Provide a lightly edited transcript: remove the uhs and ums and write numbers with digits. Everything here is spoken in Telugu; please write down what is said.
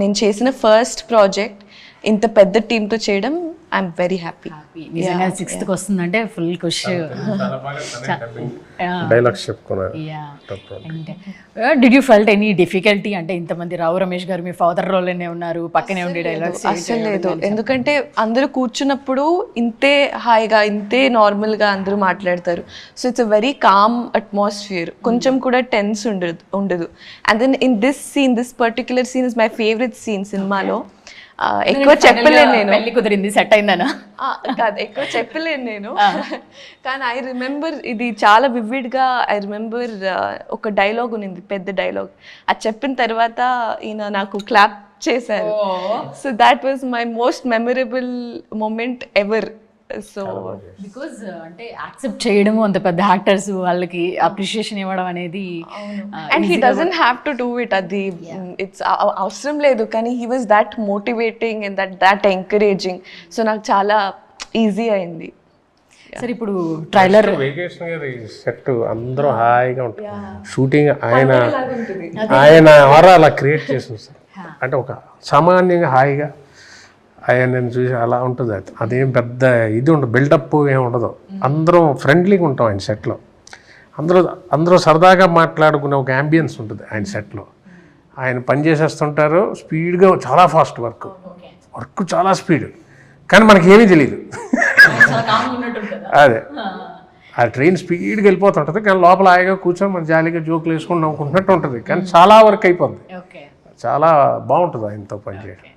నేను చేసిన ఫస్ట్ ప్రాజెక్ట్ ఇంత పెద్ద టీంతో చేయడం ఐఎమ్ వెరీ హ్యాపీ. నిజంగా 6th వస్తుందంటే ఫుల్ ఖుషి. డైలాగ్స్ చెప్పుకున్నారు. Did you felt any difficulty? అంటే ఇంతమంది రావు రమేష్ గారు మీ ఫాదర్ రోల్లోనే ఉన్నారు, పక్కనే ఉండే డైలాగ్స్. అసలు లేదు, ఎందుకంటే అందరూ కూర్చున్నప్పుడు ఇంతే హాయిగా ఇంతే నార్మల్గా అందరూ మాట్లాడతారు. So it's a very calm atmosphere, కొంచెం కూడా టెన్స్ ఉండదు. And then in this particular scene is my favourite scene సినిమాలో. ఎక్కువ చెప్పలేను నేను, పెళ్లి కుదిరింది సెట్ అయిందనా కాదు, ఎక్కువ చెప్పలేను నేను. కానీ ఐ రిమెంబర్ ఇది చాలా వివిడ్గా. ఐ రిమెంబర్ ఒక డైలాగ్ ఉంది, పెద్ద డైలాగ్. అది చెప్పిన తర్వాత ఈయన నాకు క్లాప్ చేశారు. So that was my most memorable moment ever. So because అంటే యాక్సెప్ట్ చేయడము అంత పెద్ద యాక్టర్స్ వాళ్ళకి అప్రిషియేషన్ ఇవ్వడం అనేది. And he doesn't have to do it. అది ఇట్స్ అవసరం లేదు, కానీ he was that motivating and that encouraging. So నాకు చాలా ఈజీ అయింది. సరే ఇప్పుడు ట్రైలర్ వెకేషన్ సెట్ అందరూ హాయిగా ఉంటుంది. షూటింగ్ ఆయన అలా క్రియేట్ చేస్తుంది సార్. అంటే ఒక సామాన్యంగా హాయిగా ఆయన చూసి అలా ఉంటుంది. అదేం పెద్ద ఇది ఉండదు, బిల్డప్ ఏమి ఉండదు. అందరం ఫ్రెండ్లీగా ఉంటాం ఆయన సెట్లో. అందరూ సరదాగా మాట్లాడుకునే ఒక యాంబియన్స్ ఉంటుంది ఆయన సెట్లో. ఆయన పని చేసేస్తుంటారు స్పీడ్గా, చాలా ఫాస్ట్ వర్క్ చాలా స్పీడ్, కానీ మనకి ఏమీ తెలియదు. అదే ఆ ట్రైన్ స్పీడ్గా వెళ్ళిపోతుంటుంది, కానీ లోపల హాయిగా కూర్చొని మన జాలీగా జోకులు వేసుకుని నవ్వుకుంటున్నట్టు ఉంటుంది. కానీ చాలా వర్క్ అయిపోతుంది. చాలా బాగుంటుంది ఆయనతో పనిచేయడం.